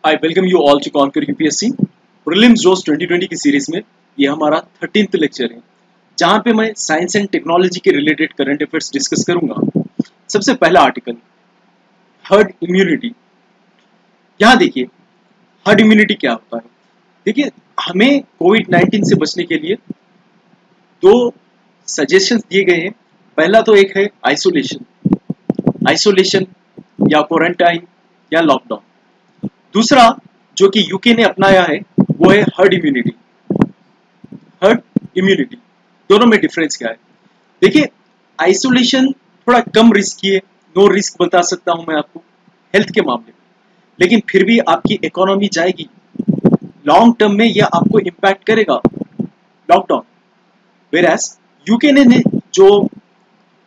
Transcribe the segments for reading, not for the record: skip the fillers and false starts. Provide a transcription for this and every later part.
I welcome you all to Conquer UPSC Prelims Roast 2020 की series में ये हमारा 13th लेक्चर है जहां पे मैं साइंस एंड टेक्नोलॉजी के रिलेटेड करंट अफेयर्स डिस्कस करूंगा। सबसे पहला आर्टिकल हर्ड इम्यूनिटी। यहाँ देखिए हर्ड इम्यूनिटी क्या होता है। देखिए हमें कोविड-19 से बचने के लिए दो सजेशंस दिए गए हैं। पहला तो एक है आइसोलेशन या क्वारंटाइन या लॉकडाउन। दूसरा जो कि यूके ने अपनाया है वो है हर्ड इम्यूनिटी। हर्ड इम्यूनिटी दोनों में डिफरेंस क्या है? देखिए आइसोलेशन थोड़ा कम रिस्की है, नो रिस्क बता सकता हूं मैं आपको हेल्थ के मामले में, लेकिन फिर भी आपकी इकोनॉमी जाएगी, लॉन्ग टर्म में यह आपको इम्पैक्ट करेगा लॉकडाउन। वेरास यूके ने जो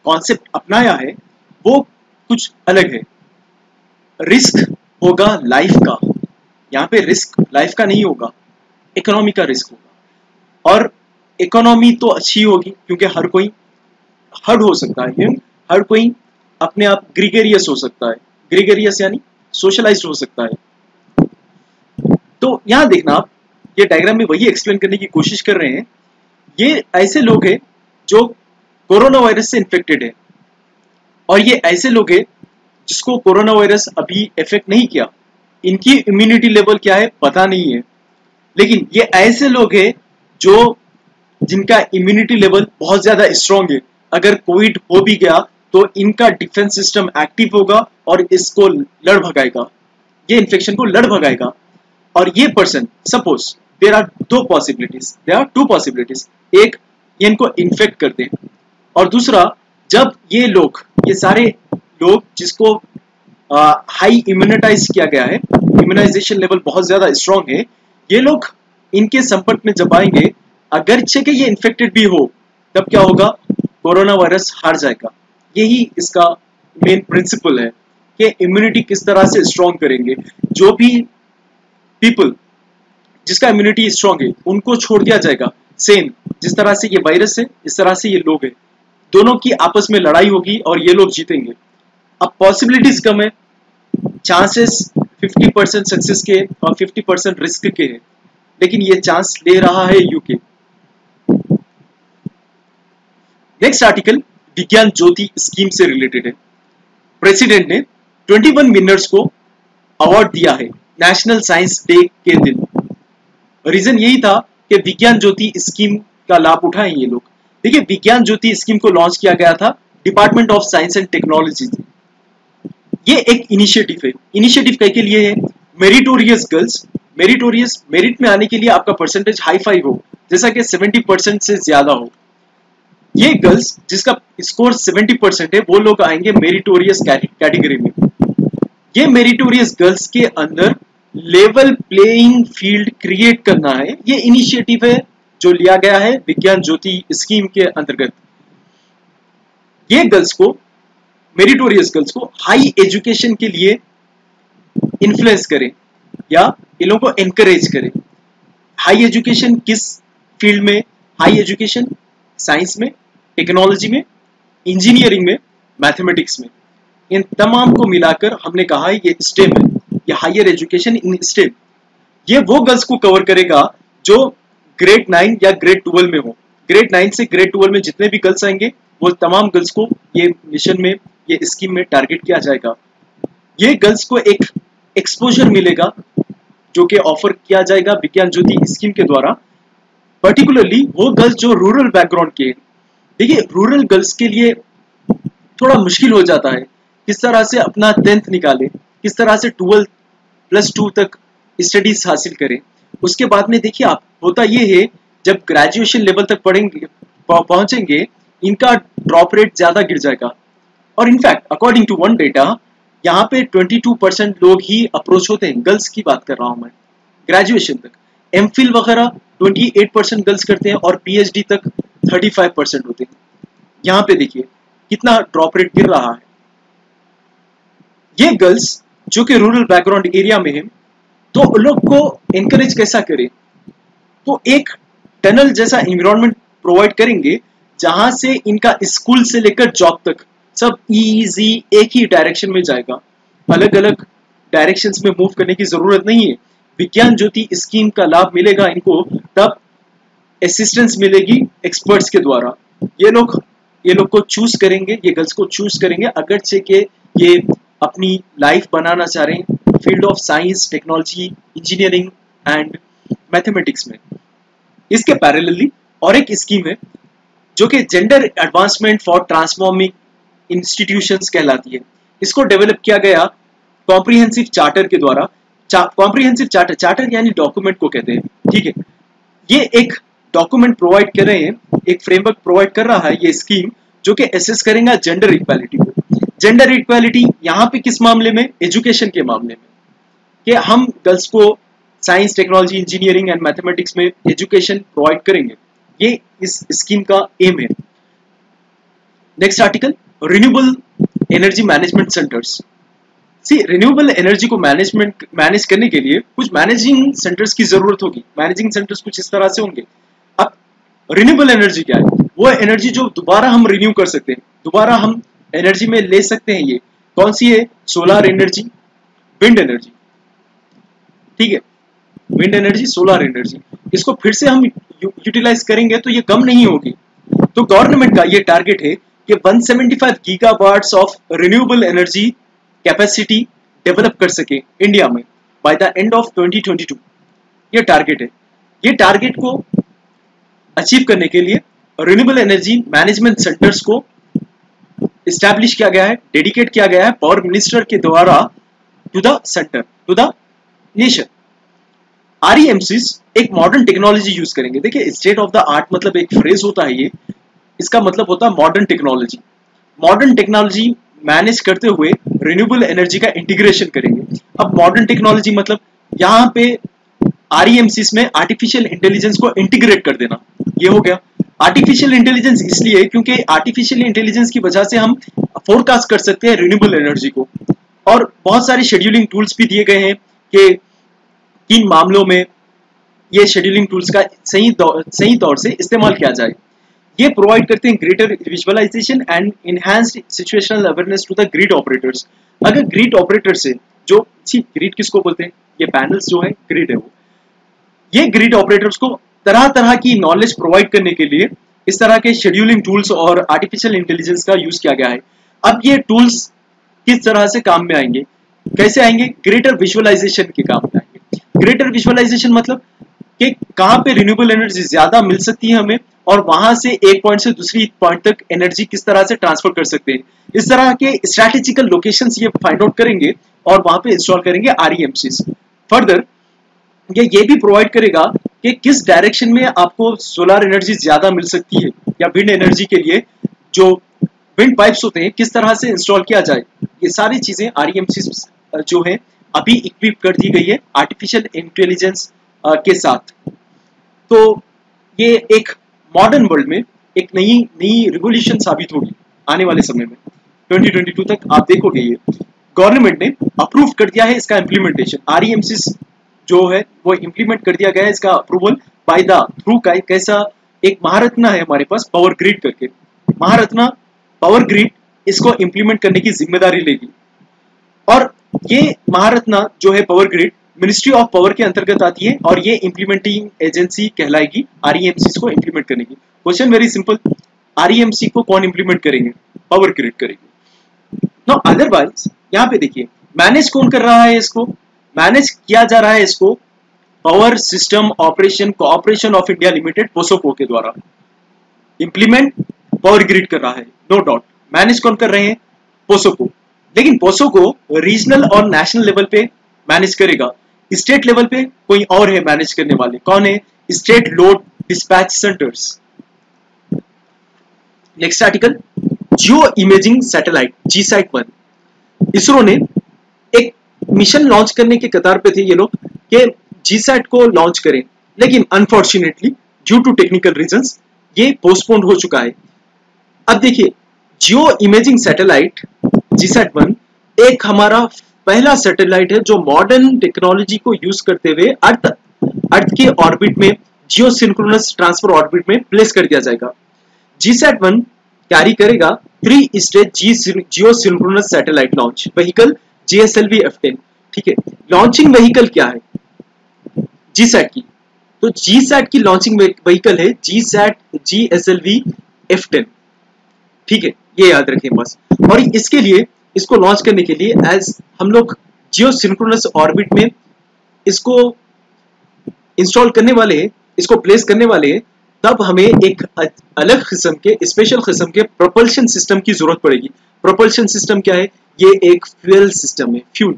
कॉन्सेप्ट अपनाया है वो कुछ अलग है। रिस्क होगा लाइफ का, यहाँ पे रिस्क लाइफ का नहीं होगा, इकोनॉमी का रिस्क होगा। और इकोनॉमी तो अच्छी होगी क्योंकि हर कोई हर्ड हो सकता है, हर कोई अपने आप ग्रीगेरियस हो सकता है, ग्रीगेरियस यानी सोशलाइज्ड हो सकता है। तो यहाँ देखना आप, ये डायग्राम में वही एक्सप्लेन करने की कोशिश कर रहे हैं। ये ऐसे लोग हैं जो कोरोना वायरस से इन्फेक्टेड है और ये ऐसे लोग हैं जिसको कोरोना वायरस अभी इफेक्ट नहीं किया, इनकी इम्यूनिटी लेवल क्या है पता नहीं है, लेकिन ये ऐसे लोग हैं जो जिनका इम्यूनिटी लेवल बहुत ज्यादा स्ट्रांग है। अगर कोविड हो भी गया तो इनका डिफेंस सिस्टम एक्टिव होगा और इसको लड़ भगाएगा, ये इन्फेक्शन को लड़ भगाएगा। और ये person suppose there are two possibilities, एक ये इनको इन्फेक्ट करते हैं और दूसरा जब ये लोग, ये सारे लोग जिसको हाई इम्यूनिटाइज किया गया है, इम्यूनाइजेशन लेवल बहुत ज्यादा स्ट्रांग है, ये लोग इनके संपर्क में जब आएंगे, अगरचे के ये इन्फेक्टेड भी हो, तब क्या होगा, कोरोना वायरस हार जाएगा। यही इसका मेन प्रिंसिपल है कि इम्यूनिटी किस तरह से स्ट्रांग करेंगे। जो भी पीपल जिसका इम्यूनिटी स्ट्रांग है उनको छोड़ दिया जाएगा। सेम जिस तरह से ये वायरस है इस तरह से ये लोग हैं, दोनों की आपस में लड़ाई होगी और ये लोग जीतेंगे। अब पॉसिबिलिटीज कम है, चांसेस 50% सक्सेस के और 50% रिस्क के हैं, लेकिन ये चांस ले रहा है यूके। नेक्स्ट आर्टिकल विज्ञान ज्योति स्कीम से रिलेटेड है। प्रेसिडेंट ने 21 विनर्स को अवार्ड दिया है नेशनल साइंस डे के दिन। रीजन यही था कि विज्ञान ज्योति स्कीम का लाभ उठाएं ये लोग। देखिए विज्ञान ज्योति स्कीम को लॉन्च किया गया था department of science and technology. ये एक इनिशिएटिव है। इनिशिएटिव कई के लिए है, मेरिटोरियस गर्ल्स, मेरिटोरियस मेरिट में आने के लिए आपका परसेंटेज हाई फाई हो, जैसा कि 70% से ज्यादा हो। ये गर्ल्स जिसका स्कोर 70% है वो लोग आएंगे मेरिटोरियस कैटेगरी में। ये मेरिटोरियस गर्ल्स के अंदर लेवल प्लेइंग फील्ड क्रिएट करना है, ये इनिशिएटिव है जो लिया गया है विज्ञान ज्योति स्कीम के अंतर्गत। ये गर्ल्स को, मेरिटोरियस गर्ल्स को हाई एजुकेशन के लिए इन्फ्लुएंस करें या इन लोगों को एनकरेज करें। हाई एजुकेशन किस फील्ड में? हाई एजुकेशन साइंस में, टेक्नोलॉजी में, इंजीनियरिंग में, मैथमेटिक्स में, इन तमाम को मिलाकर हमने कहा है ये स्टेम है, ये हायर एजुकेशन इन स्टेम। ये वो गर्ल्स को कवर करेगा जो ग्रेड 9 या ग्रेड 12 में हो। ग्रेड 9 से ग्रेड 12 में जितने भी गर्ल्स आएंगे वो तमाम गर्ल्स को ये मिशन में, ये स्कीम में टारगेट किया जाएगा। ये गर्ल्स को एक एक्सपोजर मिलेगा जो कि ऑफर किया जाएगा विज्ञान ज्योति स्कीम के द्वारा। पर्टिकुलरली वो गर्ल्स जो रूरल बैकग्राउंड के। देखिए रूरल गर्ल्स के लिए थोड़ा मुश्किल हो जाता है किस तरह से अपना 10th निकाले, किस तरह से 12+2 तक स्टडीज हासिल करें। उसके बाद में देखिए आप, होता ये है जब ग्रेजुएशन लेवल तक पढ़ेंगे पहुंचेंगे, इनका ड्रॉप रेट ज्यादा गिर जाएगा। और in fact according to one data यहाँ पे 22% लोग ही अप्रोच होते हैं, गर्ल्स की बात कर रहा हूं मैं, ग्रेजुएशन तक। एमफिल वगैरह 28% गर्ल्स करते हैं और पीएचडी तक 35% होते हैं। यहाँ पे देखिए कितना ड्रॉप रेट गिर रहा है। ये गर्ल्स जो कि रूरल बैकग्राउंड एरिया में है, तो उन लोग को एनकरेज कैसा करें? तो एक टनल जैसा एनवायरनमेंट प्रोवाइड करेंगे जहां से इनका स्कूल से लेकर जॉब तक सब इजी एक ही डायरेक्शन में जाएगा। अलग अलग डायरेक्शंस में मूव करने की जरूरत नहीं है। विज्ञान ज्योति स्कीम का लाभ मिलेगा इनको तब असिस्टेंस मिलेगी एक्सपर्ट्स के द्वारा। ये लोग को चूज करेंगे, ये गर्ल्स को चूज करेंगे अगरचे के ये अपनी लाइफ बनाना चाह रहे हैं field of science, technology, engineering and mathematics में। इसके पैरेलली और एक स्कीम है जो कि gender advancement for transforming institutions कहलाती है। इसको डेवलप किया गया कॉम्प्रिहेंसिव चार्टर के द्वारा। कॉम्प्रिहेंसिव चार्टर यानी डॉक्यूमेंट को कहते हैं, ठीक है। ये एक डॉक्यूमेंट प्रोवाइड कर रहे हैं, एक फ्रेमवर्क प्रोवाइड कर रहा है ये स्कीम, जो कि एसेस करेगा जेंडर इक्वालिटी को। जेंडर इक्वालिटी यहाँ पे किस मामले में? एजुकेशन के मामले में, कि हम गर्ल्स को science, technology, engineering and mathematics में एजुकेशन प्रोवाइड करेंगे। ये इस स्कीम का एम है। Next article, renewable energy management centres. See, renewable energy को मैनेज करने के लिए कुछ मैनेजिंग सेंटर्स की जरूरत होगी। मैनेजिंग सेंटर्स कुछ इस तरह से होंगे। अब रिन्यूएबल एनर्जी क्या है? वो एनर्जी जो दोबारा हम रिन्यू कर सकते हैं, दोबारा हम एनर्जी में ले सकते हैं। ये कौन सी है? सोलर एनर्जी, विंड एनर्जी, ठीक है। विंड एनर्जी, सोलर एनर्जी, इसको फिर से हम यूटिलाइज करेंगे तो ये कम नहीं होगी। तो गवर्नमेंट का ये टारगेट है कि 175 gigawatts of renewable energy capacity develop कर सके इंडिया में बाय द एंड ऑफ 2022। ये टारगेट है। ये टारगेट को अचीव करने के लिए रिन्यूएबल एनर्जी मैनेजमेंट सेंटर्स को इस्टेब्लिश किया गया है, डेडिकेट किया गया है पावर मिनिस्टर के द्वारा to the centre, to the nation. REMCs एक मॉडर्न टेक्नोलॉजी यूज करेंगे। देखिए, स्टेट ऑफ द आर्ट मतलब एक फ्रेज होता है, ये इसका मतलब होता है modern technology. Modern technology manage करते हुए रिन्यूएबल एनर्जी का इंटीग्रेशन करेंगे। अब मॉडर्न टेक्नोलॉजी मतलब यहाँ पे REMCs में आर्टिफिशियल इंटेलिजेंस को इंटीग्रेट कर देना, ये हो गया। आर्टिफिशियल इंटेलिजेंस इसलिए क्योंकि आर्टिफिशियल इंटेलिजेंस की वजह से हम फोरकास्ट कर सकते हैं रिन्यूएबल एनर्जी को, और बहुत सारे शेड्यूलिंग टूल्स भी दिए गए हैं कि किन मामलों में ये शेड्यूलिंग टूल्स का सही तौर से इस्तेमाल किया जाए। ये प्रोवाइड करते हैं greater visualisation and enhanced situational awareness to the grid operators. अगर ग्रिड ऑपरेटर से जो ग्रिड किसको बोलते हैं? ये पैनल्स जो है ग्रिड है वो। ये ग्रिड ऑपरेटर्स को तरह तरह की नॉलेज प्रोवाइड करने के लिए इस तरह के शेड्यूलिंग टूल्स और आर्टिफिशियल इंटेलिजेंस का यूज किया गया है। अब ये टूल्स किस तरह से काम में आएंगे, कैसे आएंगे? ग्रेटर विजुअलाइजेशन के काम में आएंगे। ग्रेटर विजुअलाइजेशन मतलब कि कहाँ पे रिन्यूएबल एनर्जी ज्यादा मिल सकती है हमें, और वहां से एक पॉइंट से दूसरी पॉइंट तक एनर्जी किस तरह से ट्रांसफर कर सकते हैं। इस तरह के स्ट्रैटेजिकल लोकेशंस ये फाइंड आउट करेंगे और वहां पे इंस्टॉल करेंगे REMCs। फर्दर ये भी प्रोवाइड करेगा कि किस डायरेक्शन में आपको सोलर एनर्जी ज्यादा मिल सकती है, या विंड एनर्जी के लिए जो विंड पाइप्स होते हैं किस तरह से इंस्टॉल किया जाए। ये सारी चीजें REMCs जो है अभी इक्विप कर दी गई है आर्टिफिशियल इंटेलिजेंस के साथ। तो ये एक मॉडर्न वर्ल्ड में एक नई रिवोल्यूशन साबित होगी आने वाले समय में। 2022 तक आप देखोगे ये गवर्नमेंट ने अप्रूव कर दिया है इसका इम्प्लीमेंटेशन। REMCs जो है वो इम्प्लीमेंट कर दिया गया है, इसका अप्रूवल बाय द थ्रू का कैसा एक महारत्ना है हमारे पास पावर ग्रिड करके। महारत्ना पावर ग्रिड इसको इम्प्लीमेंट करने की जिम्मेदारी लेगी, और ये महारत्ना जो है power grid ministry of power के अंतर्गत आती है, और ये इम्प्लीमेंटिंग एजेंसी कहलाएगी REMCs को इम्प्लीमेंट करने की। क्वेश्चन वेरी सिंपल, REMC को कौन इम्प्लीमेंट करेंगे? पावर ग्रिड करेंगे। नो अदरवाइज यहाँ पे देखिए मैनेज कौन कर रहा है? इसको मैनेज किया जा रहा है इसको power system operation corporation of India limited POSOCO के द्वारा। इम्प्लीमेंट पावर ग्रिड कर रहा है, नो डाउट। मैनेज कौन कर रहे हैं? पोसोको। लेकिन पोसोको रीजनल और नेशनल लेवल पे मैनेज करेगा, स्टेट लेवल पे कोई और है मैनेज करने वाले। कौन है? State load dispatch centres. Next article, geo imaging satellite GSAT-1। ISRO ने एक मिशन लॉन्च करने के कतार पे थे ये लोग कि GSAT को लॉन्च करें, लेकिन unfortunately due to technical reasons ये पोस्टपोन्ड हो चुका है। अब देखिए जियो इमेजिंग सैटेलाइट GSAT-1 एक हमारा पहला सैटेलाइट है जो मॉडर्न टेक्नोलॉजी को यूज करते हुए अर्थ के ऑर्बिट में जियो सिंक्रोनस ट्रांसफर ऑर्बिट में प्लेस कर दिया जाएगा। GSAT-1 कैरी करेगा 3 stage geosynchronous satellite launch vehicle GSLV-F10। ठीक है। लॉन्चिंग व्हीकल क्या है जीसैट की? तो जीसैट की लॉन्चिंग व्हीकल है जीसैट GSLV F10। ठीक है, ये याद रखें बस। और इसके लिए, इसको लॉन्च करने के लिए एज हम लोग जियो सिंक्रोनस ऑर्बिट में इसको इंस्टॉल करने वाले हैं, इसको प्लेस करने वाले हैं, तब हमें एक अलग किस्म के, स्पेशल किस्म के प्रोपल्शन सिस्टम की जरूरत पड़ेगी। प्रोपल्शन सिस्टम क्या है? ये एक फ्यूल सिस्टम है, फ्यूल।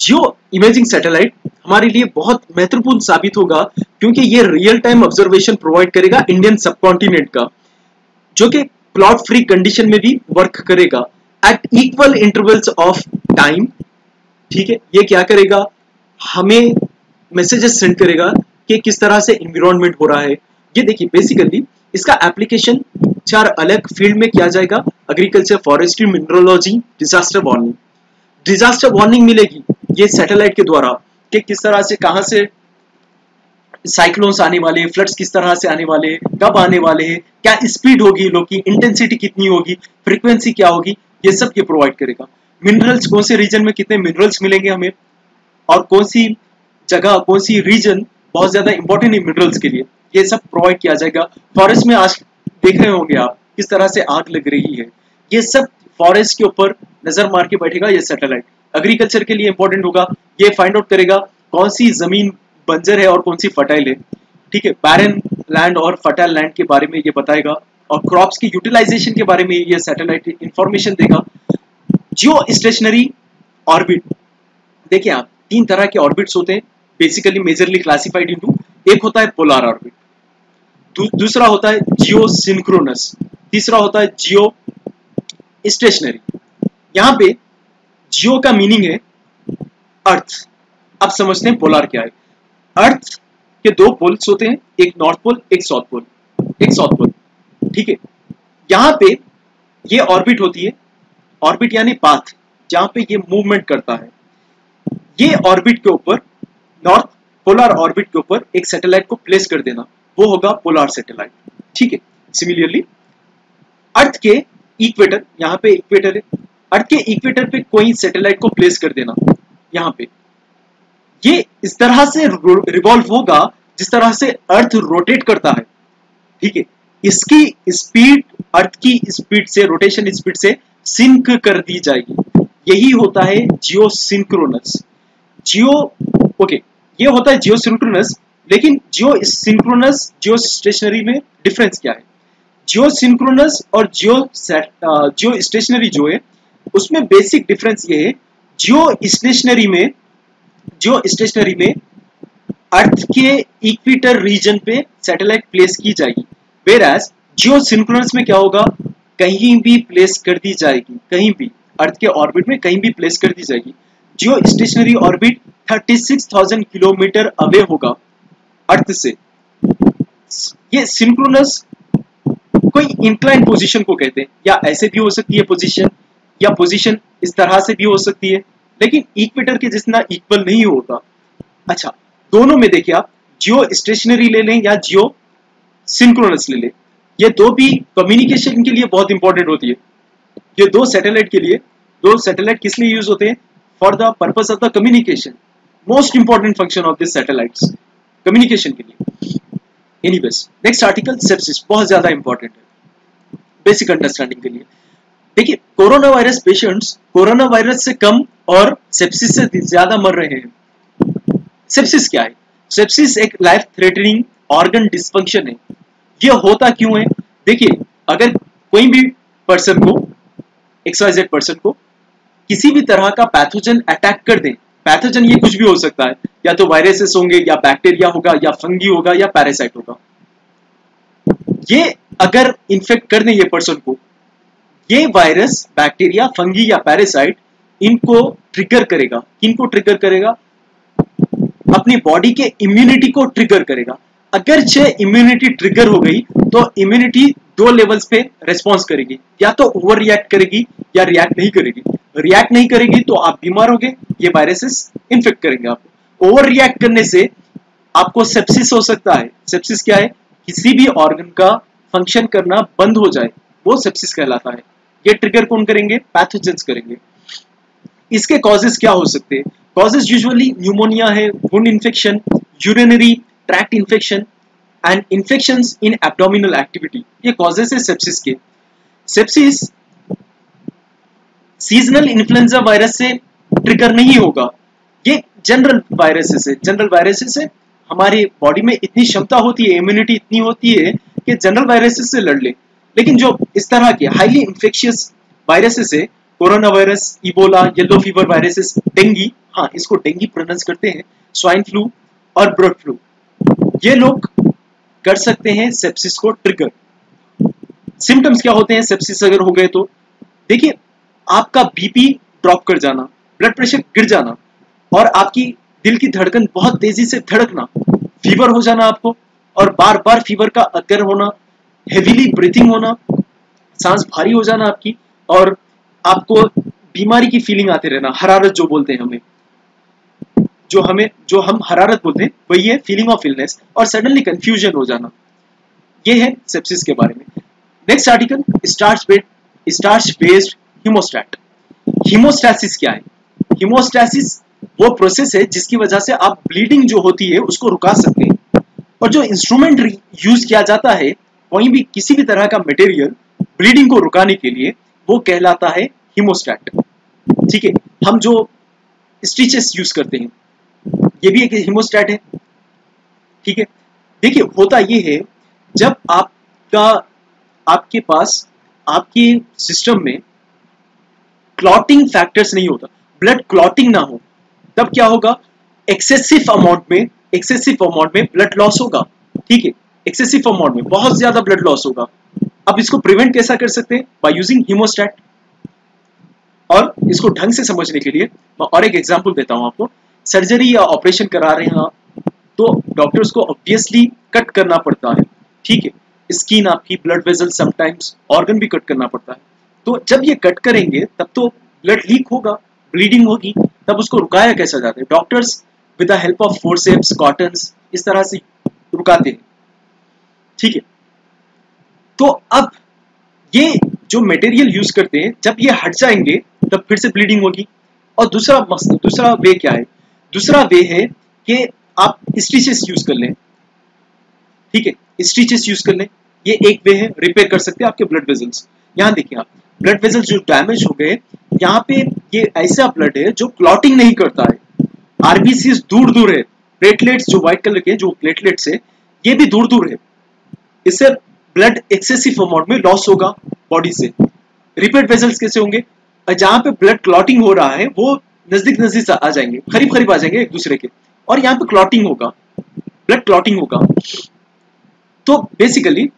जियो इमेजिंग सैटेलाइट हमारे लिए बहुत महत्वपूर्ण साबित होगा, क्योंकि ये रियल टाइम ऑब्जर्वेशन प्रोवाइड करेगा इंडियन सबकॉन्टिनेंट का, जो कि प्लॉट फ्री कंडीशन में भी वर्क करेगा at equal intervals of time. ठीक है, ये क्या करेगा? हमें मैसेजेस सेंड करेगा कि किस तरह से एनवायरनमेंट हो रहा है। ये देखिए, बेसिकली इसका एप्लीकेशन 4 अलग फील्ड में किया जाएगा: agriculture, forestry, mineralogy, disaster warning. Disaster warning मिलेगी ये सैटेलाइट के द्वारा कि किस तरह से, कहां से साइक्लोन्स आने वाले, फ्लड्स किस तरह से आने वाले, कब आने वाले हैं, क्या स्पीड होगी, लोग की इंटेंसिटी कितनी होगी, फ्रीक्वेंसी क्या होगी, ये सब ये प्रोवाइड करेगा। मिनरल्स, कौन से रीजन में कितने मिनरल्स मिलेंगे हमें, और कौन सी जगह, कौन सी रीजन बहुत ज्यादा इंपॉर्टेंट है मिनरल्स के लिए, ये सब प्रोवाइड किया जाएगा। फॉरेस्ट में आज देख रहे होंगे आप किस तरह से आग लग रही है, ये सब फॉरेस्ट के ऊपर नजर मार के बैठेगा ये सैटेलाइट। एग्रीकल्चर के लिए इंपॉर्टेंट होगा, ये फाइंड आउट करेगा कौन सी जमीन बंजर है और कौन सी फर्टाइल है। ठीक है, बैरन लैंड और फर्टाइल लैंड के बारे में ये बताएगा, और क्रॉप्स की यूटिलाइजेशन के बारे में ये सैटेलाइट इंफॉर्मेशन देगा। जियो स्टेशनरी ऑर्बिट, देखिए आप, 3 तरह के ऑर्बिट्स होते हैं, बेसिकली मेजरली क्लासिफाइड इनटू। एक होता है पोलर ऑर्बिट, दूसरा होता है जियो सिंक्रोनस, तीसरा होता है जियो स्टेशनरी। यहां पे जियो का मीनिंग है अर्थ। अब समझते हैं पोलर क्या है। अर्थ के 2 पोल्स होते हैं, एक नॉर्थ पोल, एक साउथ पोल, एक साउथ पोल। ठीक है, यहां पे ये ऑर्बिट होती है, ऑर्बिट यानी पाथ, जहां पे ये मूवमेंट करता है। ये ऑर्बिट के ऊपर, नॉर्थ पोलर ऑर्बिट के ऊपर एक सैटेलाइट को प्लेस कर देना, वो होगा पोलर सैटेलाइट। ठीक है, सिमिलरली अर्थ के इक्वेटर, यहाँ पे इक्वेटर है, अर्थ के इक्वेटर पे कोई सैटेलाइट को प्लेस कर देना यहाँ पे, ये इस तरह से रिवॉल्व होगा जिस तरह से अर्थ रोटेट करता है। ठीक है, इसकी स्पीड अर्थ की स्पीड से, रोटेशन स्पीड से सिंक कर दी जाएगी। यही होता है जियो सिंक्रोनस। जियो, ओके, ये होता है जियो सिंक्रोनस। लेकिन जियो सिंक्रोनस, जियो स्टेशनरी में डिफरेंस क्या है? जियो सिंक्रोनस और जियो स्टेशनरी जो है, उसमें बेसिक डिफरेंस ये है, जियो स्टेशनरी में अर्थ के इक्वेटर रीजन पे सैटेलाइट प्लेस की जाएगी, वेयरएज जियो सिंक्रोनस में क्या होगा, कहीं भी प्लेस कर दी जाएगी, कहीं भी अर्थ के ऑर्बिट में कहीं भी प्लेस कर दी जाएगी। जियो स्टेशनरी ऑर्बिट 36,000 किलोमीटर अवे होगा अर्थ से। ये सिंक्रोनस कोई इंक्लाइन पोजीशन को कहते हैं, या ऐसे भी हो सकती है पोजीशन, या पोजीशन इस तरह से भी हो सकती है, लेकिन इक्वेटर के जितना इक्वल नहीं होता। अच्छा, दोनों में देखिए आप, जियो स्टेशनरी ले लें या जियो सिंक्रोनस ले लें, ये दो भी कम्युनिकेशन के लिए बहुत इंपॉर्टेंट होती है। ये 2 सैटेलाइट के लिए, 2 सैटेलाइट किस लिए यूज होते हैं? For the purpose of the communication. Most important function of this satellites communication के लिए। एनीवेज, नेक्स्ट आर्टिकल, सेप्सिस, बहुत ज्यादा इंपॉर्टेंट है बेसिक अंडरस्टैंडिंग के लिए। देखिए, corona virus patients corona virus से कम और सेप्सिस से ज्यादा मर रहे हैं। सेप्सिस क्या है? सेप्सिस एक लाइफ थ्रेटनिंग ऑर्गन डिस्फंक्शन है। ये होता क्यों है? देखिए, अगर कोई भी पर्सन को, XYZ पर्सन को किसी भी तरह का पैथोजन अटैक कर दे, पैथोजन ये कुछ भी हो सकता है, या तो वायरसेस होंगे, या बैक्टीरिया होगा, या फंगी होगा, या पैरासाइट होगा। ये अगर इन्फेक्ट कर दे ये पर्सन को, ये वायरस, बैक्टीरिया, फंगी या पैरासाइट इनको ट्रिगर करेगा। किनको ट्रिगर करेगा? अपनी बॉडी के इम्यूनिटी को ट्रिगर करेगा। अगर इम्यूनिटी ट्रिगर हो गई तो इम्यूनिटी 2 लेवल्स पे रेस्पॉन्स करेगी, या तो ओवर रिएक्ट करेगी या रिएक्ट नहीं करेगी। रिएक्ट नहीं करेगी तो आप बीमार होगे, ये वायरसेस इन्फेक्ट करेंगे आपको। ओवर रिएक्ट करने से आपको सेप्सिस हो सकता है। सेप्सिस क्या है? किसी भी ऑर्गन का फंक्शन करना बंद हो जाए, वो सेप्सिस कहलाता है। ये ट्रिगर कौन करेंगे? पैथोजेंस करेंगे। इसके कॉजेस क्या हो सकते हैं? कॉजेस यूजुअली न्यूमोनिया है, wound infection, urinary tract infection and infections in abdominal activity, ये कॉजेस है सेप्सिस के। सेप्सिस सीजनल इन्फ्लुएंजा वायरस से ट्रिगर नहीं होगा, ये जनरल वायरसेस है। जनरल वायरसेस है, हमारे बॉडी में इतनी क्षमता होती है, इम्यूनिटी इतनी होती है कि जनरल वायरसेस से लड़ ले। लेकिन जो इस तरह के हाईली इन्फेक्शियस वायरसेस है, corona virus, Ebola, yellow fever viruses, dinghy, हाँ इसको डेंगी प्रोनाउंस करते हैं, स्वाइन फ्लू और बर्ड फ्लू, ये लोग कर सकते हैं सेप्सिस को ट्रिगर। सिम्टम्स क्या होते हैं सेप्सिस अगर हो गए तो? देखिए, आपका बीपी ड्रॉप कर जाना, ब्लड प्रेशर गिर जाना, और आपकी दिल की धड़कन बहुत तेजी से धड़कना, फीवर हो जाना आपको, और बार बार फीवर का अगर होना, हेवीली ब्रीथिंग होना, सांस भारी हो जाना आपकी, और आपको बीमारी की फीलिंग आते रहना, हरारत जो बोलते हैं जो हम हरारत बोलते हैं वही है फीलिंग ऑफ इलनेस, और सडनली कंफ्यूजन हो जाना, ये है सेप्सिस के बारे में। Next article, starch based haemostat. Haemostasis क्या है? हीमोस्टैसिस वो प्रोसेस है जिसकी वजह से आप ब्लीडिंग जो होती है उसको रुका सकते हैं, और जो इंस्ट्रूमेंट यूज किया जाता है कोई भी किसी भी तरह का मटेरियल ब्लीडिंग को रुकाने के लिए, वो कहलाता है हीमोस्टैट। ठीक है, हम जो स्टिचेस यूज करते हैं ये भी एक हीमोस्टैट है। ठीक है, देखिए होता ये है, जब आपके पास आपके सिस्टम में क्लॉटिंग फैक्टर्स नहीं होता, ब्लड क्लॉटिंग ना हो, तब क्या होगा? एक्सेसिव अमाउंट में ब्लड लॉस होगा। ठीक है, एक्सेसिव अमाउंट में बहुत ज्यादा ब्लड लॉस होगा। अब इसको प्रिवेंट कैसा कर सकते हैं? By using haemostat. और इसको ढंग से समझने के लिए मैं और एक एग्जांपल देता हूं आपको। सर्जरी या ऑपरेशन करा रहे हैं तो डॉक्टर्स को ऑब्वियसली कट करना पड़ता है। ठीक है, स्किन आपकी, ब्लड वेसल, समटाइम्स ऑर्गन भी कट करना पड़ता है। तो जब ये कट करेंगे तब तो ब्लड लीक होगा, ब्लीडिंग होगी, तब उसको रुकाया कैसा जाता है? Doctors with the help of forceps, cottons, इस तरह से रुकाते हैं। ठीक है, तो अब ये जो मटेरियल यूज करते हैं, जब ये हट जाएंगे तब फिर से ब्लीडिंग होगी। और दूसरा वे क्या है? दूसरा वे है कि आप स्टिचेस यूज कर लें। ठीक है, स्टिचेस यूज कर लें, ये एक वे है, रिपेयर कर सकते हैं आपके ब्लड वेजल्स। यहाँ देखिए आप, ब्लड वेजल्स जो डैमेज हो गए, यहाँ पे ये ऐसा ब्लड है जो क्लॉटिंग नहीं करता है, आरबीसीज दूर दूर है, प्लेटलेट्स जो व्हाइट कलर के जो प्लेटलेट्स है ये भी दूर दूर है, इससे ब्लड एक्सेसिव अमाउंट में लॉस होगा बॉडी से। रिपेयर्ड वेजल्स कैसे होंगे? जहां पे ब्लड क्लॉटिंग हो रहा है वो नजदीक नजदीक आ जाएंगे, करीब करीब आ जाएंगे एक दूसरे के, और यहाँ पे क्लॉटिंग होगा, ब्लड क्लॉटिंग होगा। तो बेसिकली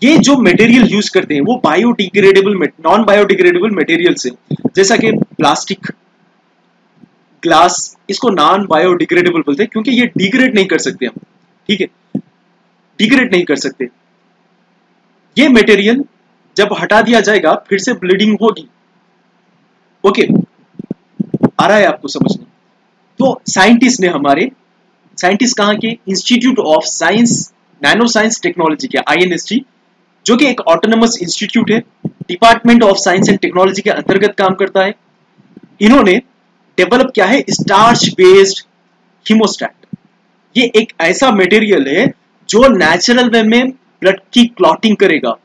ये जो मटेरियल यूज करते हैं वो नॉन बायोडिग्रेडेबल मटेरियल्स है, जैसा कि प्लास्टिक, ग्लास, इसको नॉन बायोडिग्रेडेबल बोलते हैं क्योंकि ये डिग्रेड नहीं कर सकते हम। ठीक है, डिग्रेड नहीं कर सकते। ये मटेरियल जब हटा दिया जाएगा फिर से ब्लीडिंग होगी। ओके, आ रहा है आपको समझ में? तो साइंटिस्ट कहाँ के? Institute of science nano science technology के, INST, जो कि एक ऑटोनमस इंस्टीट्यूट है, department of science and technology के अंतर्गत काम करता है। इन्होंने डेवलप किया है स्टार्च बेस्ड हीमोस्टैट। ये एक ऐसा मटेरियल है जो नेचुरल वे में ब्लड की क्लॉटिंग करेगा।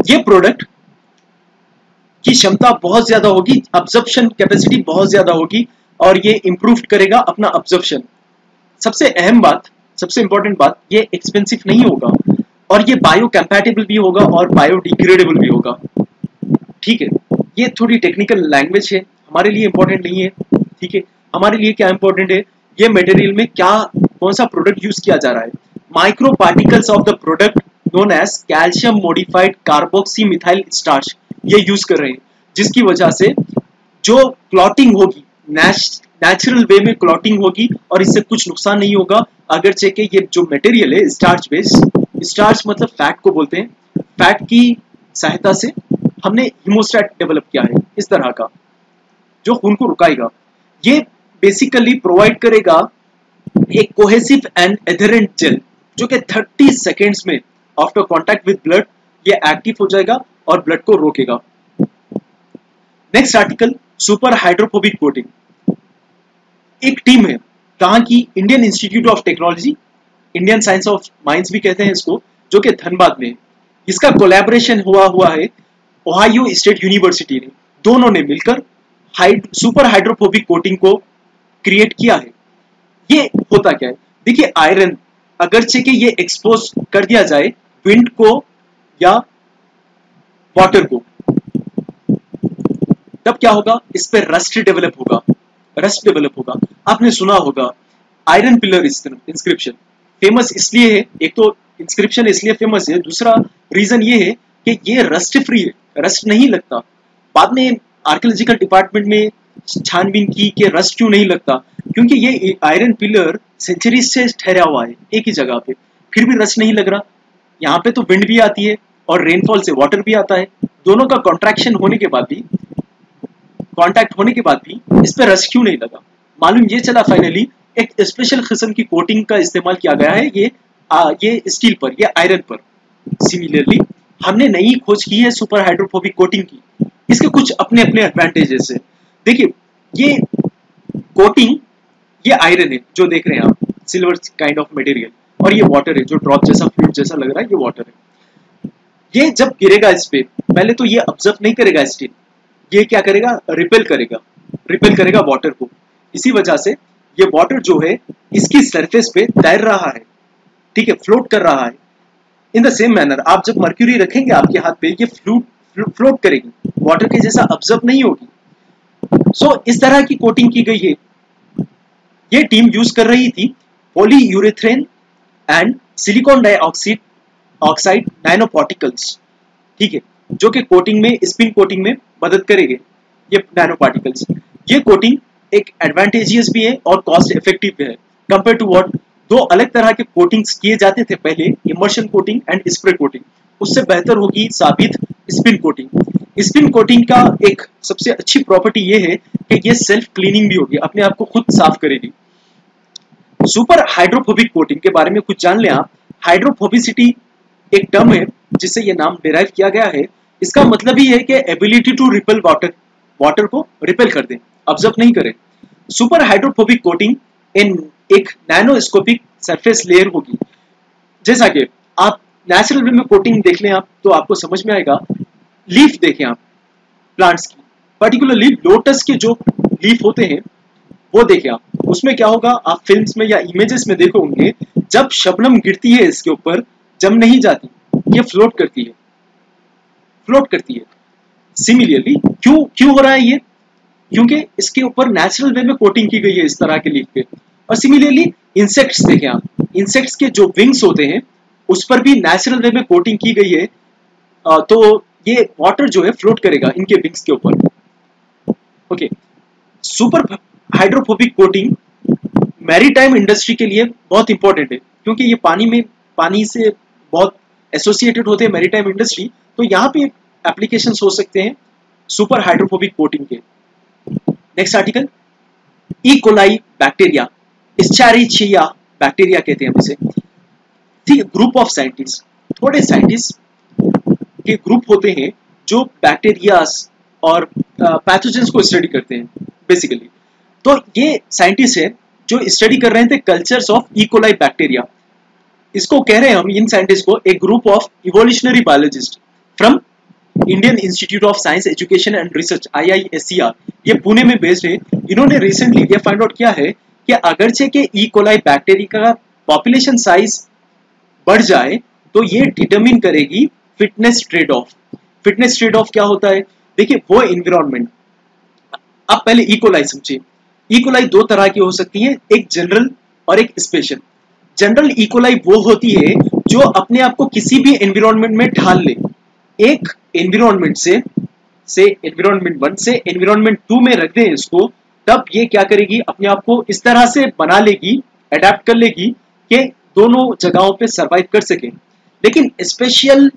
ये प्रोडक्ट की क्षमता बहुत ज्यादा होगी, अब्जॉर्प्शन कैपेसिटी बहुत ज्यादा होगी, और ये इंप्रूव करेगा अपना अब्जॉर्प्शन। सबसे अहम बात, सबसे इंपॉर्टेंट बात, ये एक्सपेंसिव नहीं होगा, और ये बायो कंपैटिबल भी होगा और बायोडिग्रेडेबल भी होगा। ठीक है, ये थोड़ी टेक्निकल लैंग्वेज है, हमारे लिए इंपॉर्टेंट नहीं है। ठीक है, हमारे लिए क्या इंपॉर्टेंट है? ये मटेरियल में कौन सा प्रोडक्ट यूज किया जा रहा है? Micro particles of the product known as calcium modified carboxy methyl starch, ये यूज कर रहे हैं, जिसकी वजह से जो क्लॉटिंग होगी नेचुरल वे में क्लॉटिंग होगी, और इससे कुछ नुकसान नहीं होगा। अगर चेके ये जो मटेरियल है स्टार्च बेस्ड, स्टार्च मतलब फैट को बोलते हैं, फैट की सहायता से हमने हीमोस्टैट डेवलप किया है इस तरह का, जो खून को रुकाएगा। ये बेसिकली प्रोवाइड करेगा एक कोहेसिव एंड एडहेरेंट जेल, जो कि 30 सेकेंड्स में आफ्टर कांटेक्ट विद ब्लड ये एक्टिव हो जाएगा और ब्लड को रोकेगा। Next article, super hydrophobic coating. एक टीम है कहाँ की, Indian institute of technology, Indian science of mines भी कहते हैं इसको, जो कि धनबाद में है। इसका कोलैबोरेशन हुआ है ओहायो स्टेट यूनिवर्सिटी ने, दोनों ने मिलकर सुपर हाइड्रोफोबिक कोटिंग को क्रिएट किया है। ये होता क्या है, देखिए आयरन अगरचे कि ये एक्सपोज कर दिया जाए विंड को या वाटर को, तब क्या होगा, इस पे रस्ट डेवलप होगा, रस्ट डेवलप होगा। आपने सुना होगा आयरन पिलर इंस्क्रिप्शन, फेमस इसलिए है, एक तो इंस्क्रिप्शन इसलिए फेमस है, दूसरा रीजन ये है कि ये रस्ट फ्री है, रस्ट नहीं लगता। बाद में आर्कियोलॉजिकल डिपार्टमेंट में छानबीन की कि रस्ट क्यों नहीं लगता, क्योंकि ये आयरन पिलर सेंचुरीज से ठहरा हुआ है एक ही जगह पे, फिर भी रस्ट नहीं लग रहा। यहाँ पे तो विंड भी आती है और रेनफॉल से वाटर भी आता है, दोनों का कॉन्ट्रैक्शन होने के बाद भी, कांटेक्ट होने के बाद भी इस पे रस्ट क्यों नहीं लगा। मालूम ये चला फाइनली एक स्पेशल किस्म की कोटिंग का इस्तेमाल किया गया है ये स्टील पर, ये आयरन पर। सिमिलरली हमने नई खोज की है सुपर हाइड्रोफोबिक कोटिंग की, इसके कुछ अपने अपने एडवांटेजेस है। देखिए ये कोटिंग, ये आयरन है जो देख रहे हैं आप, सिल्वर काइंड ऑफ मटेरियल, और ये वाटर है जो ड्रॉप जैसा फ्लूइड जैसा लग रहा है, ये वाटर है। ये जब गिरेगा इस पे, पहले तो ये ऑब्जर्व नहीं करेगा स्टील, ये क्या करेगा, रिपेल करेगा वाटर को। इसी वजह से ये वाटर जो है इसकी सरफेस पे तैर रहा है, ठीक है, फ्लोट कर रहा है। इन द सेम मैनर आप जब मर्क्यूरी रखेंगे आपके हाथ पे, ये फ्लोट करेगी, वाटर के जैसा ऑब्जर्व नहीं होगी। सो इस तरह की कोटिंग की गई है। ये टीम यूज कर रही थी polyurethane and silicon dioxide nano particles, ठीक है, जो कि कोटिंग में, स्पिन कोटिंग में मदद करेंगे ये नैनो पार्टिकल्स। ये कोटिंग एक एडवांटेजियस भी है और कॉस्ट इफेक्टिव भी है कंपेयर टू व्हाट दो अलग तरह के कोटिंग्स किए जाते थे पहले, immersion coating and spray coating. उससे बेहतर होगी साबित स्पिन कोटिंग। स्पिन कोटिंग का एक सबसे अच्छी प्रॉपर्टी ये है कि ये सेल्फ क्लीनिंग भी होगी, अपने आप को खुद साफ करेगी। सुपर हाइड्रोफोबिक कोटिंग के बारे में कुछ जान लें आप। हाइड्रोफोबिसिटी एक टर्म है जिससे ये नाम डिराइव किया गया है। इसका मतलब ही है कि एबिलिटी टू रिपेल वाटर को रिपेल कर दें, ऑब्जर्व नहीं करें। सुपर हाइड्रोफोबिक कोटिंग इन एक नैनोस्कोपिक सरफेस लेयर होगी। जैसा कि आप नेचुरल वे में कोटिंग देख लें आप, तो आपको समझ में आएगा। लीफ देखें आप प्लांट्स की, पर्टिकुलरली लोटस के जो लीफ होते हैं वो देखें आप, उसमें क्या होगा, आप फिल्म्स में या इमेजेस में देखो होंगे, जब शबनम गिरती है इसके ऊपर, जम नहीं जाती, ये फ्लोट करती है। सिमिलरली क्यों हो रहा है ये, क्योंकि इसके ऊपर नेचुरल वे में कोटिंग की गई है इस तरह के लीफ पे। और सिमिलरली इंसेक्ट्स देखें आप, इंसेक्ट्स के जो विंग्स होते हैं उस पर भी नेचुरल वे में कोटिंग की गई है, तो ये वाटर जो है फ्लोट करेगा इनके विंग्स के ऊपर। Okay, super hydrophobic coating maritime industry के लिए बहुत इंपॉर्टेंट है, क्योंकि ये पानी से बहुत एसोसिएटेड होते हैं मैरीटाइम इंडस्ट्री, तो यहाँ पे एप्लीकेशंस हो सकते हैं सुपर हाइड्रोफोबिक कोटिंग के। Next article, E coli bacteria, Escherichia bacteria कहते हैं इसे। ठीक, ग्रुप ऑफ साइंटिस्ट, थोड़े साइंटिस्ट के ग्रुप होते हैं जो बैक्टीरियाज और पैथोजेंस को स्टडी करते हैं बेसिकली। तो ये साइंटिस्ट है जो स्टडी कर रहे थे cultures of E coli bacteria. इसको कह रहे हैं हम, इन साइंटिस्ट को, एक group of evolutionary biologist from Indian institute of science education and research IISER, ये पुणे में बेस्ड है। इन्होंने रिसेंटली ये फाइंड आउट किया है कि अगरचे के ई कोलाई बैक्टीरिया का पॉपुलेशन साइज बढ़ जाए तो ये डिटरमिन करेगी fitness trade off. Fitness trade off क्या होता है, देखिए वो एनवायरनमेंट। आप पहले ई कोलाई समझिए। ई कोलाई दो तरह की हो सकती है, एक जनरल और एक स्पेशल। जनरल ई कोलाई वो होती है जो अपने आप को किसी भी एनवायरनमेंट में ढाल ले। एक एनवायरनमेंट से एनवायरनमेंट 1 से एनवायरनमेंट 2 में रख दें इसको, तब ये क्या करेगी, अपने आप को इस तरह से बना लेगी, अडेप्ट कर लेगी कि दोनों जगहों पे सरवाइव कर सके। लेकिन स्पेशल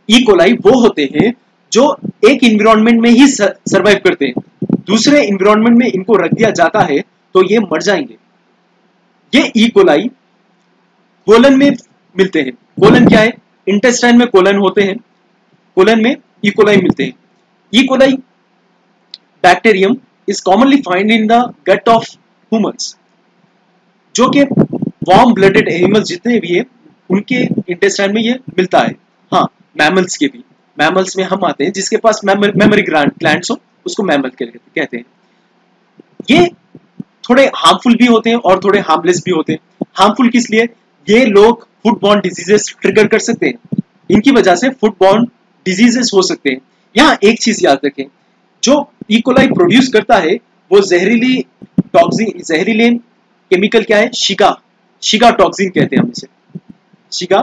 ई कोलाई वो होते हैं जो एक एनवायरनमेंट में ही सरवाइव करते हैं, दूसरे एनवायरनमेंट में इनको रख दिया जाता है तो ये मर जाएंगे। ये ई कोलाई कोलन में मिलते हैं। कोलन क्या है, इंटेस्टाइन में कोलन होते हैं, कोलन में ई कोलाई मिलते हैं। E coli bacterium is commonly find in the gut of humans, जो कि वार्म ब्लडेड एनिमल्स जितने भी है उनके इंटेस्टाइन में ये मिलता है। हाँ, मैमल्स के भी, मैमल्स में हम आते हैं, जिसके पास मेमोरी ग्लैंड्स हो उसको मैमल कहते हैं। ये थोड़े हार्मफुल भी होते हैं और थोड़े हार्मलेस भी होते हैं। हार्मफुल किस लिए? ये लोग फूड बॉर्न डिजीजेस ट्रिगर कर सकते हैं, इनकी वजह से फूड बॉर्न डिजीजेस हो सकते हैं। यहाँ एक चीज याद रखें, जो इकोलाई प्रोड्यूस करता है वो जहरीले केमिकल क्या है? शिगा टॉक्सिन कहते हैं हम इसे, शिगा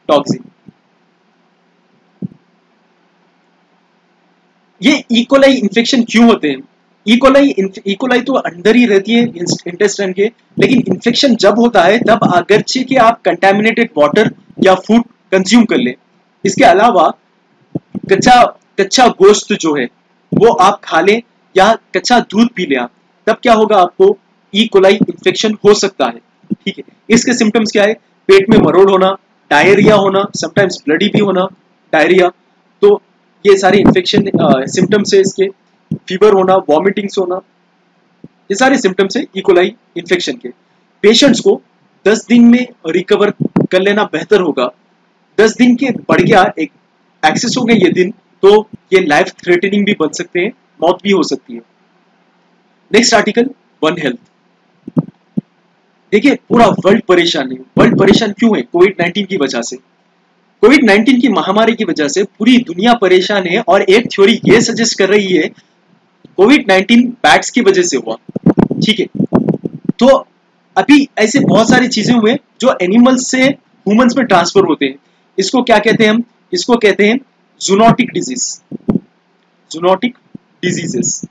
टॉक्सिन। ये इकोलाई इन्फेक्शन क्यों होते हैं? इकोलाई तो अंदर ही रहती है इंटेस्टाइन के, लेकिन इन्फेक्शन जब होता है तब अगरचे कि आप कंटामिनेटेड वाटर या फूड कंज्यूम कर ले, इसके अलावा कच्चा गोश्त जो है वो आप खा लें या कच्चा दूध पी लें, तब क्या होगा? आपको इकोलाई इन्फेक्शन हो सकता है। ठीक है, इसके सिम्टम्स क्या है? पेट में मरोड़ होना, डायरिया होना, समटाइम्स ब्लडी भी होना, डायरिया। तो ये सारे इन्फेक्शन सिम्टम्स है इसके। फीवर होना, वॉमिटिंग्स होना, ये सारे सिम्टम्स है इकोलाई इन्फेक्शन के। पेशेंट्स को 10 दिन में रिकवर कर लेना बेहतर होगा। 10 दिन के बढ़ गया, एक एक्सेस हो गए ये दिन, तो ये लाइफ थ्रेटनिंग भी बन सकते हैं, मौत भी हो सकती है। Next article, one health. देखिए, पूरा वर्ल्ड परेशान है। वर्ल्ड परेशान क्यों है? कोविड-19 की वजह से। कोविड-19 की महामारी की वजह से पूरी दुनिया परेशान है, और एक थ्योरी ये सजेस्ट कर रही है कोविड-19 बैट्स की वजह से हुआ। ठीक है, तो अभी ऐसे बहुत सारी चीजें हुए जो एनिमल्स से ह्यूमंस में ट्रांसफर होते हैं। इसको क्या कहते हैं हम? इसको कहते हैं जूनोटिक डिजीज, जूनोटिक डिजीजेस।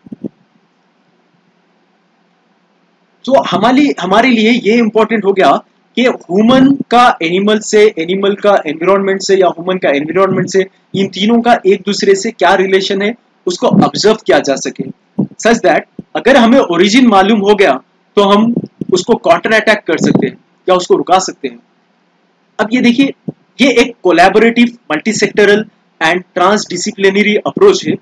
तो हमारे लिए ये इंपॉर्टेंट हो गया कि ह्यूमन का एनिमल से, एनिमल का एनवायरनमेंट से, या ह्यूमन का एनवायरनमेंट से, इन तीनों का एक दूसरे से क्या रिलेशन है उसको ऑब्जर्व किया जा सके, सच दैट अगर हमें ओरिजिन मालूम हो गया तो हम उसको काउंटर अटैक कर सकते हैं या उसको रुका सकते हैं। अब ये देखिए, ये एक कोलैबोरेटिव, मल्टीसेक्टरल एंड ट्रांसडिसिप्लिनरी अप्रोच है,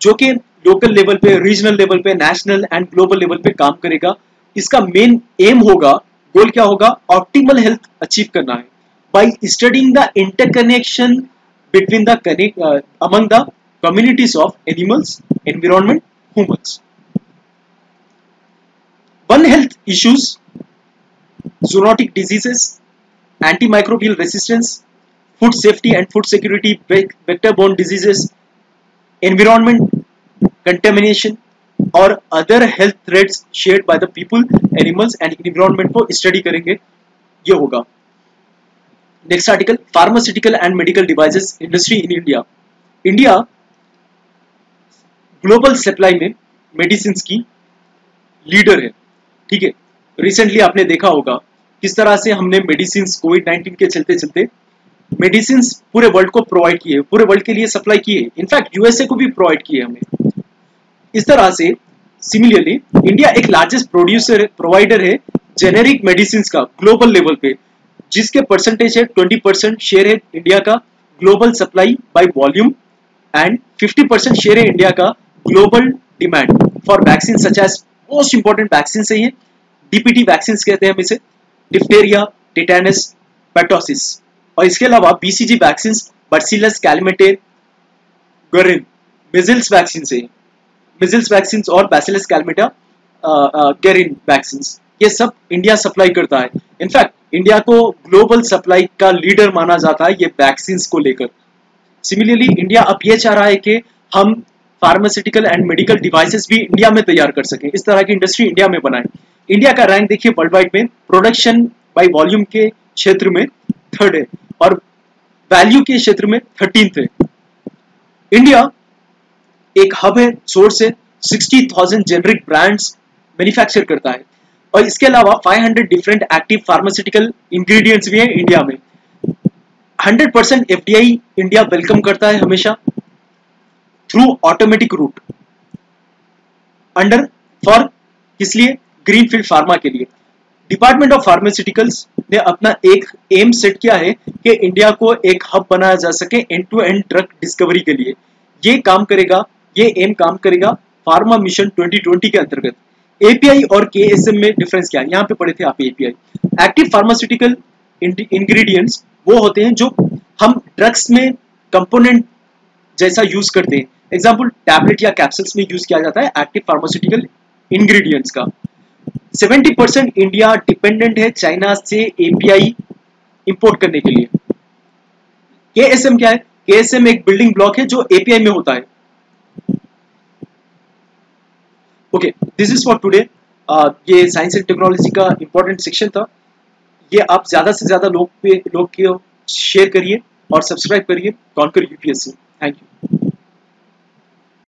जो कि लोकल लेवल पे, रीजनल लेवल पे, नेशनल एंड ग्लोबल लेवल पे काम करेगा। इसका मेन एम होगा, गोल क्या होगा? ऑप्टिमल हेल्थ अचीव करना है by studying the interconnection between the among the communities of animals, environment, humans. One health issues, zoonotic diseases, antimicrobial resistance, food safety and food security, vector-borne diseases, environment contamination और other health threats shared by the people, animals and environment को study करेंगे, ये होगा। Next article, pharmaceutical and medical devices industry in India. India global supply में medicine की leader है। ठीक है, रिसेंटली आपने देखा होगा किस तरह से हमने मेडिसिन कोविड-19 के चलते चलते मेडिसिन पूरे वर्ल्ड को प्रोवाइड किए, पूरे वर्ल्ड के लिए सप्लाई किए, इनफैक्ट यूएसए को भी प्रोवाइड किए हमें। इस तरह से सिमिलरली इंडिया एक लार्जेस्ट प्रोवाइडर है जेनेरिक मेडिसिन का ग्लोबल लेवल पे, जिसके परसेंटेज है 20% शेयर है इंडिया का global supply by volume, and 50% share है इंडिया का global demand for vaccine such as, most important vaccine है ये, डीपीटी वैक्सीन कहते हैं हम इसे, डिप्थेरिया, टिटेनस, पेटोसिस, और इसके अलावा बीसीजी वैक्सीन, बर्सिलस, कैलमेटेर, गरिन, मिजल्स वैक्सीन है, मिजल्स वैक्सीन और बैसिलस कैलमेटा गेरिन वैक्सीन, ये सब इंडिया सप्लाई करता है। इनफैक्ट इंडिया को ग्लोबल सप्लाई का लीडर माना जाता है ये वैक्सीन को लेकर। सिमिलरली इंडिया अब ये चाह रहा है कि हम फार्मास्यूटिकल एंड मेडिकल डिवाइसेस भी इंडिया में तैयार कर सकें, इस तरह की इंडस्ट्री इंडिया में बनाए। इंडिया का रैंक देखिए वर्ल्ड वाइड में, प्रोडक्शन बाय वॉल्यूम के क्षेत्र में 3rd है और वैल्यू के क्षेत्र में 13th है। इंडिया एक हब है, सोर्स है, 60,000 जेनरिक ब्रांड्स मैन्युफैक्चर करता है, और इसके अलावा 500 डिफरेंट एक्टिव फार्मास्यूटिकल इंग्रेडिएंट्स भी हैं इंडिया में। 100% एफडीआई इंडिया वेलकम करता है हमेशा through automatic route under for, किस लिए? ग्रीनफील्ड फार्मा के लिए। डिपार्टमेंट ऑफ फार्मास्यूटिकल्स ने अपना एक एम सेट किया है कि इंडिया को एक हब बनाया जा सके end to end drug discovery के लिए। ये काम करेगा, ये एम काम करेगा फार्मा मिशन 2020 के अंतर्गत। एपीआई और केएसएम में डिफरेंस क्या है, यहाँ पे पढ़े थे आप एपीआई। एक्टिव फार्मास्यूटिकल इंग्रेडिएंट्स वो होते हैं जो हम ड्रग्स में कंपोनेंट जैसा यूज करते हैं। एग्जाम्पल टैबलेट या कैप्सूल्स में यूज किया जाता है एक्टिव फार्मास्यूटिकल इंग्रेडिएंट्स का। 70% इंडिया डिपेंडेंट है चाइना से एपीआई इंपोर्ट करने के लिए। केएसएम क्या है? केएसएम एक बिल्डिंग ब्लॉक है जो एपीआई में होता है। Okay, this is for today. ये साइंस एंड टेक्नोलॉजी का इंपॉर्टेंट सेक्शन था। ये आप ज्यादा से ज्यादा लोग को शेयर करिए और सब्सक्राइब करिए कॉन्कर यूपीएससी। Thank you.